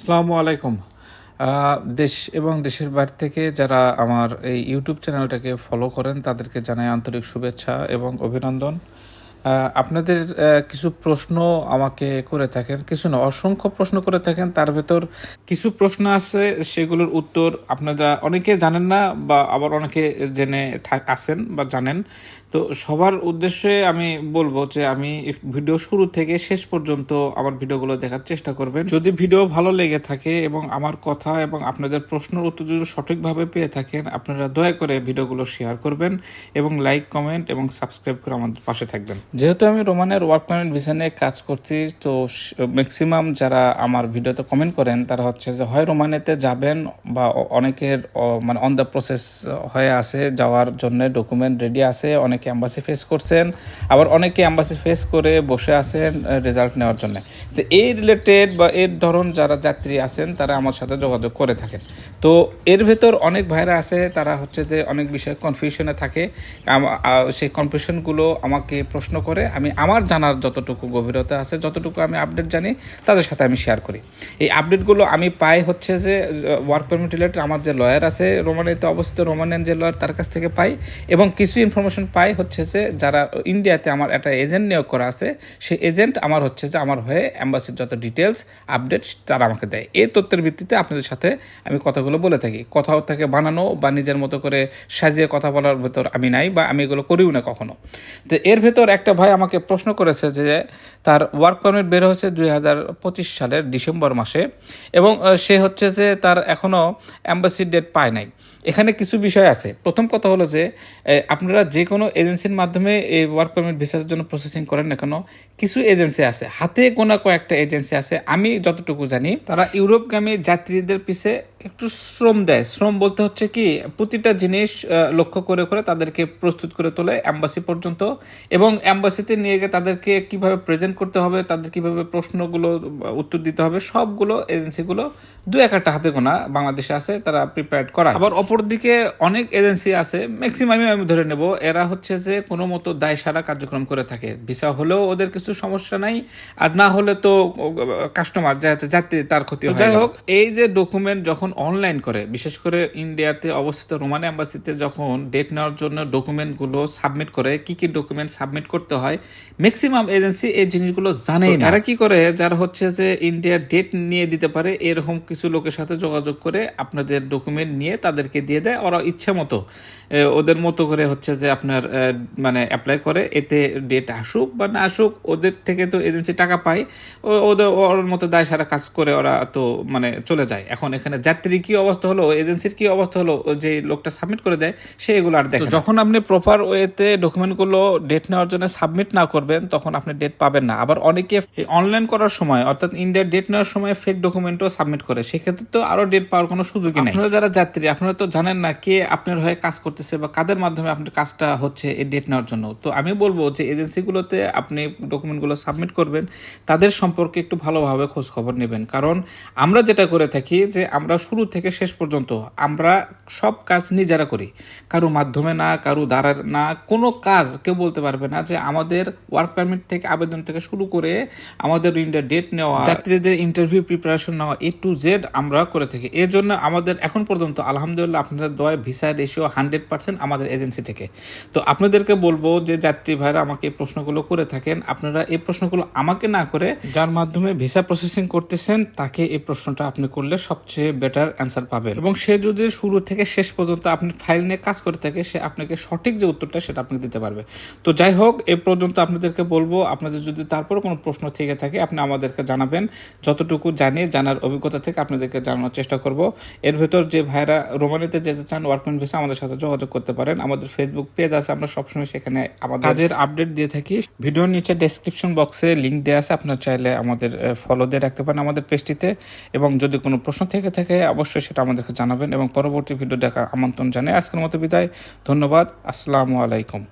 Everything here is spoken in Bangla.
আসসালামু আলাইকুম। দেশ এবং দেশের বাইরে থেকে যারা আমার এই ইউটিউব চ্যানেলটাকে ফলো করেন তাদেরকে জানাই আন্তরিক শুভেচ্ছা এবং অভিনন্দন। আপনাদের কিছু প্রশ্ন আমাকে করে থাকেন, কিছু না অসংখ্য প্রশ্ন করে থাকেন। তার ভেতর কিছু প্রশ্ন আছে সেগুলোর উত্তর আপনারা অনেকে জানেন না, বা আবার অনেকে জেনে আছেন বা জানেন। তো সবার উদ্দেশ্যে আমি বলবো যে আমি ভিডিও শুরু থেকে শেষ পর্যন্ত আমার ভিডিওগুলো দেখার চেষ্টা করবেন। যদি ভিডিও ভালো লেগে থাকে এবং আমার কথা এবং আপনাদের প্রশ্নের উত্তর যদি সঠিকভাবে পেয়ে থাকেন, আপনারা দয়া করে ভিডিওগুলো শেয়ার করবেন এবং লাইক, কমেন্ট এবং সাবস্ক্রাইব করে আমাদের পাশে থাকবেন। যেহেতু আমি রোমানের ওয়ার্ক পারমিট ভিসা নিয়ে কাজ করছি, তো ম্যাক্সিমাম যারা আমার ভিডিওতে কমেন্ট করেন তারা হচ্ছে যে হয় রোমানেতে যাবেন, বা অনেকের মানে অন দ্য প্রসেস হয়ে আছে যাওয়ার জন্য, ডকুমেন্ট রেডি আছে, অনেকে অ্যাম্বাসি ফেস করছেন, আবার অনেকে অ্যাম্বাসি ফেস করে বসে আছেন রেজাল্ট নেওয়ার জন্য। তো এই রিলেটেড বা এর ধরন যারা যাত্রী আছেন তারা আমার সাথে যোগাযোগ করে থাকেন। তো এর ভেতর অনেক ভাইরা আছে তারা হচ্ছে যে অনেক বিষয়ে কনফিউশনে থাকে। সেই কনফিউশনগুলো আমাকে প্রশ্ন করে, আমি আমার জানার যতটুকু গভীরতা আছে, যতটুকু আমি আপডেট জানি তাদের সাথে আমি শেয়ার করি। এই আপডেটগুলো আমি পাই হচ্ছে যে ওয়ার্ক পারমিট রিলেটেড আমার যে লয়ার আছে রোমানিয়াতে অবস্থিত, রোমানিয়ান যে লয়ার তার কাছ থেকে পাই, এবং কিছু ইনফরমেশন পাই হচ্ছে যে যারা ইন্ডিয়াতে আমার একটা এজেন্ট নিয়োগ করা আছে, সেই এজেন্ট আমার হচ্ছে যে আমার হয়ে অ্যাম্বাসির যত ডিটেলস আপডেট তারা আমাকে দেয়। এই তথ্যের ভিত্তিতে আপনাদের সাথে আমি কথাগুলো বলে থাকি। কথাও থেকে বানানো বা নিজের মতো করে সাজিয়ে কথা বলার ভেতর আমি নাই, বা আমি এগুলো করিও না কখনো। তো এর ভেতর একটা ভাই আমাকে প্রশ্ন করেছে যে তার ওয়ার্ক পারমিট বের হয়েছে 2025 সালের ডিসেম্বর মাসে, এবং সে হচ্ছে যে তার এখনও অ্যাম্বাসির ডেট পায় নাই। এখানে কিছু বিষয় আছে। প্রথম কথা হলো যে আপনারা যে কোনো এজেন্সির মাধ্যমে এই ওয়ার্ক পারমিট ভিসার জন্য প্রসেসিং করেন না কেন, কিছু এজেন্সি আছে, হাতে গোনা কয়েকটা এজেন্সি আছে, আমি যতটুকু জানি তারা ইউরোপগামী যাত্রীদের পিছে একটু শ্রম দেয়। শ্রম বলতে হচ্ছে কি, প্রতিটা জিনিস লক্ষ্য করে করে তাদেরকে প্রস্তুত করে তোলে অ্যাম্বাসি পর্যন্ত, এবং অ্যাম্বাসিতে নিয়ে গিয়ে তাদেরকে কিভাবে প্রেজেন্ট করতে হবে, তাদের কিভাবে প্রশ্নগুলো উত্তর দিতে হবে, সবগুলো এজেন্সিগুলো দু একটা হাতে গোনা বাংলাদেশে আছে, তারা প্রিপেয়ার করা। আবার অপরদিকে অনেক এজেন্সি আছে, ম্যাক্সিমামই আমি ধরে নেব, এরা হচ্ছে যে কোনো মতো দায় সারা কার্যক্রম করে থাকে। ভিসা হলেও ওদের কিছু সমস্যা নাই, আর না হলে তো কাস্টমার যা হচ্ছে যাত্রী তার ক্ষতি হয়। যাই হোক, এই যে ডকুমেন্ট যখন অনলাইন করে, বিশেষ করে ইন্ডিয়াতে অবস্থিত রোমান অ্যাম্বাসিতে যখন ডেট নেওয়ার জন্য ডকুমেন্টগুলো সাবমিট করে, কি কি ডকুমেন্ট সাবমিট করতে হয়, ম্যাক্সিমাম এজেন্সি এই জিনিসগুলো জানেই না। এরা কি করে, যারা হচ্ছে যে ইন্ডিয়ার ডেট নিয়ে দিতে পারে এরকম কিছু লোকের সাথে যোগাযোগ করে আপনাদের ডকুমেন্ট নিয়ে তাদেরকে দিয়ে দেয়। ওরা ইচ্ছা মতো ওদের মতো করে হচ্ছে যে আপনার মানে অ্যাপ্লাই করে, এতে ডেট আসুক বা না আসুক, ওদের থেকে তো এজেন্সি টাকা পায়, ওদের ওর মতো দায় সারা কাজ করে ওরা তো মানে চলে যায়। এখন এখানে যাত্রীর কি অবস্থা হলো, এজেন্সির কি অবস্থা হলো, যে লোকটা সাবমিট করে দেয় সে এগুলো আর দেখে। যখন আপনি প্রপার ওয়েতে ডকুমেন্টগুলো ডেট নেওয়ার জন্য সাবমিট না করবেন তখন আপনি ডেট পাবেন না। আবার অনেকে অনলাইন করার সময়, অর্থাৎ ইন্ডিয়ার ডেট নেওয়ার সময় ফেক ডকুমেন্টও সাবমিট করে, সেক্ষেত্রে তো আরো ডেট পাওয়ার কোনো সুযোগই নেই। আপনারা যারা যাত্রী, আপনারা তো জানেন না কে আপনার হয়ে কাজ করতেছে বা কাদের মাধ্যমে আপনার কাজটা হচ্ছে এই ডেট নেওয়ার জন্য। তো আমি বলবো যে এজেন্সিগুলোতে আপনি ডকুমেন্টগুলো সাবমিট করবেন, তাদের সম্পর্কে একটু ভালোভাবে খোঁজ খবর নেবেন। কারণ আমরা যেটা করে থাকি যে আমরা শুরু থেকে শেষ পর্যন্ত আমরা সব কাজ নিজেরা করি, কারো মাধ্যমে না, কারো দ্বারা না, কোনো কাজ কেউ বলতে পারবে না যে আমাদের ওয়ার্ক পারমিট থেকে আবেদন থেকে শুরু করে আমাদের ইন্ডিয়া ডেট নেওয়া, যাত্রীদের ইন্টারভিউ প্রিপারেশন নেওয়া, A to Z আমরা করে থাকি। এর জন্য আমাদের এখন পর্যন্ত আলহামদুলিল্লাহ আপনাদের দয়া ভিসা রেশিও 100% আমাদের এজেন্সি থেকে। তো আপনাদেরকে বলবো যে যাত্রী ভাইরা আমাকে এই প্রশ্নগুলো করে থাকেন, আপনারা এই প্রশ্নগুলো আমাকে না করে যার মাধ্যমে ভিসা প্রসেসিং করতেছেন তাকে এই প্রশ্নটা আপনি করলে সবচেয়ে বেটার অ্যান্সার পাবেন, এবং সে যদি শুরু থেকে শেষ পর্যন্ত আপনি ফাইল নিয়ে কাজ করে থাকে সে আপনাকে সঠিক যে উত্তরটা সেটা আপনাকে দিতে পারবে। তো যাই হোক, এ পর্যন্ত আপনাদেরকে বলবো, আপনাদের যদি তারপরে কোনো প্রশ্ন থেকে থাকে আপনি আমাদেরকে জানাবেন। যতটুকু জানি, জানার অভিজ্ঞতা থেকে আপনাদেরকে জানানোর চেষ্টা করব। এর ভেতর যে ভাইরা রোমানিতে যেতে চান ওয়ার্ক পারমিট ভিসা, আমাদের সাথে যোগাযোগ করতে পারেন। আমাদের ফেসবুক পেজ আছে, আমরা সবসময় সেখানে আমাদের কাজের আপডেট দিয়ে থাকি। ভিডিওর নিচে ডেসক্রিপশন বক্সে লিঙ্ক দেওয়া আছে, আপনার চাইলে আমাদের ফলো দিয়ে রাখতে পারেন আমাদের পেজটিতে। এবং যদি কোনো প্রশ্ন থেকে থাকে অবশ্যই সেটা আমাদেরকে জানাবেন, এবং পরবর্তী ভিডিও দেখার আমন্ত্রণ জানিয়ে আজকের মতো বিদায়। ধন্যবাদ। আসসালামু আলাইকুম।